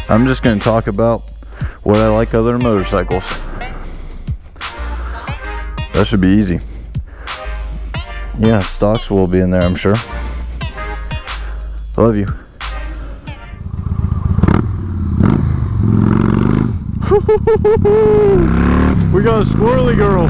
I'm just going to talk about what I like other motorcycles. That should be easy. Yeah, stocks will be in there, I'm sure. Love you. We got a squirrely girl.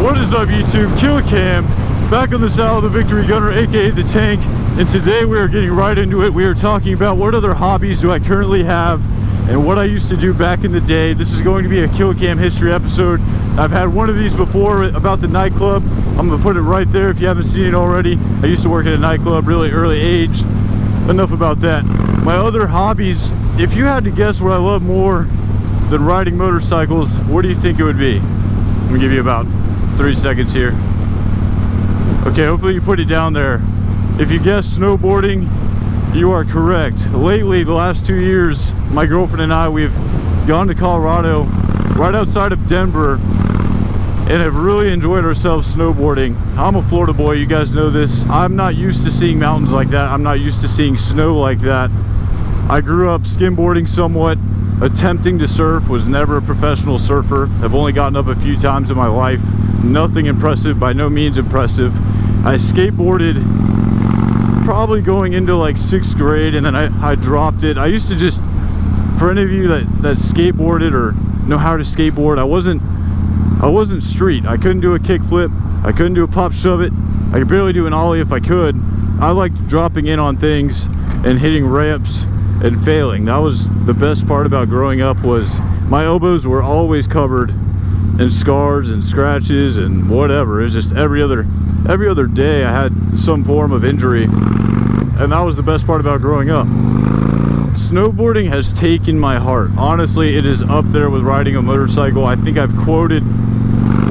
What is up, YouTube? Killakam, back on the saddle of the Victory Gunner, aka the Tank, and today we are getting right into it. We are talking about what other hobbies do I currently have and what I used to do back in the day. This is going to be a Killakam history episode. I've had one of these before about the nightclub. I'm gonna put it right there if you haven't seen it already. I used to work at a nightclub, really early age. Enough about that. My other hobbies, if you had to guess what I love more than riding motorcycles, what do you think it would be? I'm gonna give you about 3 seconds here. Okay, hopefully you put it down there. If you guess snowboarding, you are correct. Lately, the last 2 years, my girlfriend and I, we've gone to Colorado, right outside of Denver, and have really enjoyed ourselves snowboarding. I'm a Florida boy, you guys know this. I'm not used to seeing mountains like that. I'm not used to seeing snow like that. I grew up skimboarding somewhat, attempting to surf, was never a professional surfer. I've only gotten up a few times in my life. Nothing impressive, by no means impressive. I skateboarded probably going into like 6th grade, and then I dropped it. I used to just, for any of you that skateboarded or know how to skateboard, I wasn't street. I couldn't do a kickflip. I couldn't do a pop shove it. I could barely do an ollie if I could. I liked dropping in on things and hitting ramps and failing. That was the best part about growing up, was my elbows were always covered in scars and scratches and whatever. It was just every other day I had some form of injury, and that was the best part about growing up. Snowboarding has taken my heart. Honestly, it is up there with riding a motorcycle. I think I've quoted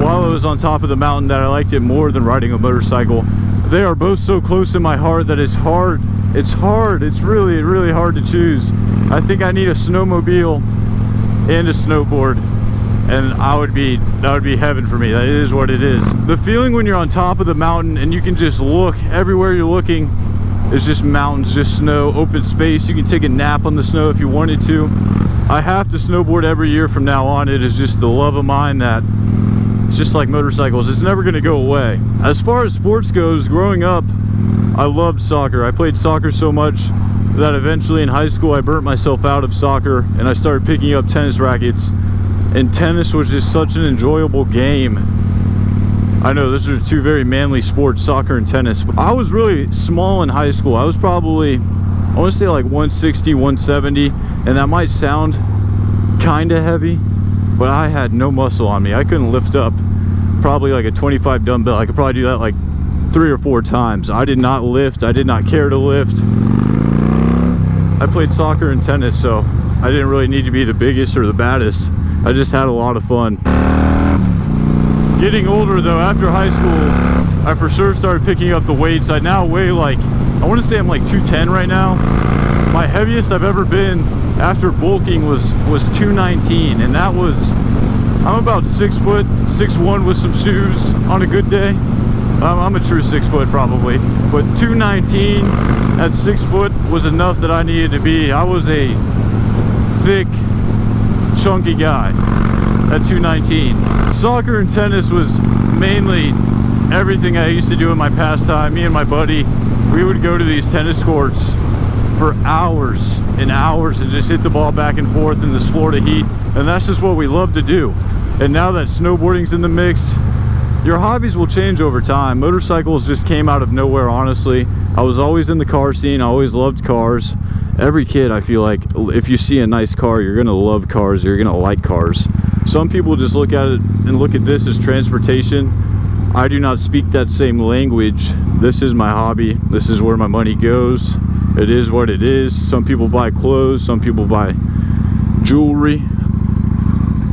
while I was on top of the mountain that I liked it more than riding a motorcycle. They are both so close in my heart that it's hard. It's hard. It's really, really hard to choose. I think I need a snowmobile and a snowboard, and that would be heaven for me. That is what it is. The feeling when you're on top of the mountain and you can just look everywhere you're looking, it's just mountains, just snow, open space. You can take a nap on the snow if you wanted to. I have to snowboard every year from now on. It is just the love of mine that it's just like motorcycles. It's never going to go away. As far as sports goes, growing up, I loved soccer. I played soccer so much that eventually in high school I burnt myself out of soccer, and I started picking up tennis rackets. And tennis was just such an enjoyable game. I know those are two very manly sports, soccer and tennis. I was really small in high school. I was probably, I want to say like 160, 170, and that might sound kind of heavy, but I had no muscle on me. I couldn't lift up probably like a 25 dumbbell. I could probably do that like 3 or 4 times. I did not lift. I did not care to lift. I played soccer and tennis, so I didn't really need to be the biggest or the baddest. I just had a lot of fun. Getting older though, after high school, I for sure started picking up the weights. I now weigh like, I want to say I'm like 210 right now. My heaviest I've ever been after bulking was 219, and that was, I'm about 6 foot, 6'1" with some shoes on a good day. I'm a true 6 foot probably, but 219 at 6 foot was enough that I needed to be. I was a thick, chunky guy at 219. Soccer and tennis was mainly everything I used to do in my pastime. Me and my buddy, we would go to these tennis courts for hours and hours and just hit the ball back and forth in this Florida heat, and that's just what we love to do. And now that snowboarding's in the mix, your hobbies will change over time. Motorcycles just came out of nowhere, honestly. I was always in the car scene. I always loved cars. Every kid, I feel like, if you see a nice car, you're gonna love cars, you're gonna like cars. Some people just look at it and look at this as transportation. I do not speak that same language. This is my hobby. This is where my money goes. It is what it is. Some people buy clothes, some people buy jewelry.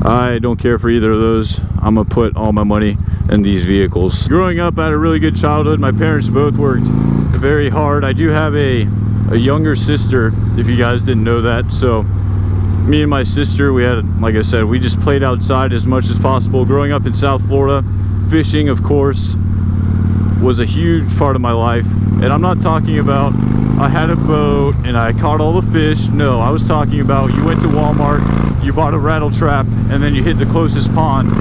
I don't care for either of those. I'm gonna put all my money in these vehicles. Growing up, I had a really good childhood. My parents both worked very hard. I do have a younger sister, if you guys didn't know that. So me and my sister, we had, like I said, we just played outside as much as possible. Growing up in South Florida, Fishing, of course, was a huge part of my life. And I'm not talking about I had a boat and I caught all the fish. No, I was talking about you went to Walmart, you bought a rattle trap, and then you hit the closest pond.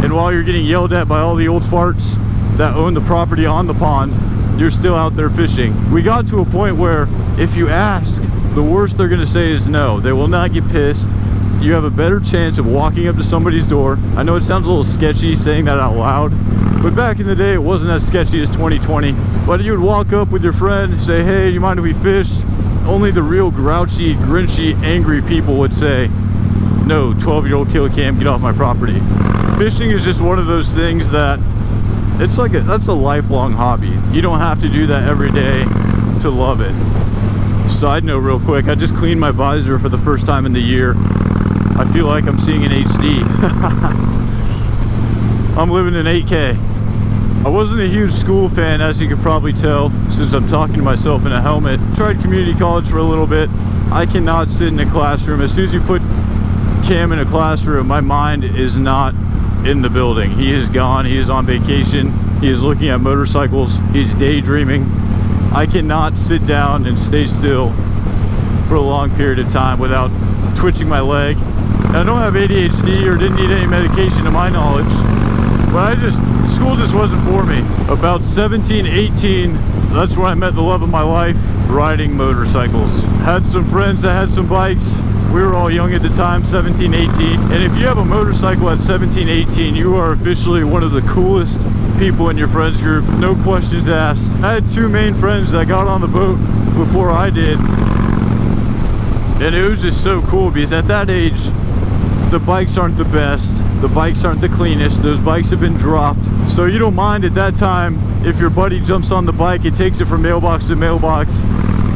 And while you're getting yelled at by all the old farts that own the property on the pond, you're still out there fishing. We got to a point where if you ask, the worst they're gonna say is no. They will not get pissed. You have a better chance of walking up to somebody's door. I know it sounds a little sketchy saying that out loud, but back in the day it wasn't as sketchy as 2020. But you would walk up with your friend, say, hey, you mind if we fish? Only the real grouchy, grinchy, angry people would say, no, 12-year-old Killakam, get off my property. Fishing is just one of those things that it's like that's a lifelong hobby. You don't have to do that every day to love it. Side note real quick, I just cleaned my visor for the first time in the year. I feel like I'm seeing an HD. I'm living in 8K. I wasn't a huge school fan, as you could probably tell, since I'm talking to myself in a helmet. Tried community college for a little bit. I cannot sit in a classroom. As soon as you put Cam in a classroom, my mind is not in the building. He is gone. He is on vacation. He is looking at motorcycles. He's daydreaming. I cannot sit down and stay still for a long period of time without twitching my leg. I don't have ADHD or didn't need any medication to my knowledge, but school just wasn't for me. About 17, 18, that's when I met the love of my life, riding motorcycles. Had some friends that had some bikes. We were all young at the time, 17, 18. And if you have a motorcycle at 17, 18, you are officially one of the coolest people in your friends group, no questions asked. I had two main friends that got on the boat before I did. And it was just so cool because at that age, the bikes aren't the best, the bikes aren't the cleanest, those bikes have been dropped. So you don't mind at that time if your buddy jumps on the bike and takes it from mailbox to mailbox,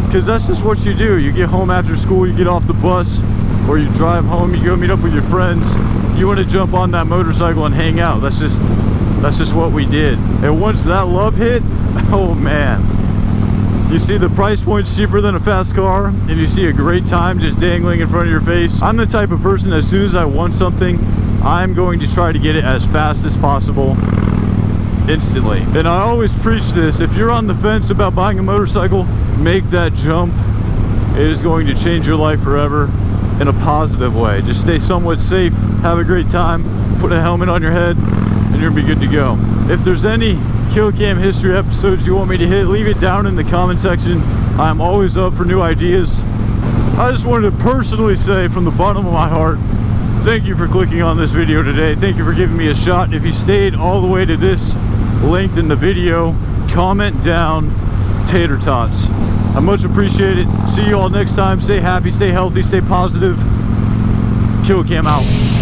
because that's just what you do. You get home after school, you get off the bus, or you drive home, you go meet up with your friends. You want to jump on that motorcycle and hang out. That's just what we did. And once that love hit, oh man. You see the price point's cheaper than a fast car, and you see a great time just dangling in front of your face. I'm the type of person, as soon as I want something, I'm going to try to get it as fast as possible, instantly. And I always preach this: if you're on the fence about buying a motorcycle, make that jump. It is going to change your life forever in a positive way. Just stay somewhat safe, have a great time, put a helmet on your head, and you're gonna be good to go. If there's any Killakam history episodes you want me to hit, leave it down in the comment section. I'm always up for new ideas. I just wanted to personally say from the bottom of my heart, thank you for clicking on this video today. Thank you for giving me a shot. If you stayed all the way to this length in the video, comment down tater tots. I much appreciate it. See you all next time. Stay happy, stay healthy, stay positive. Killakam out.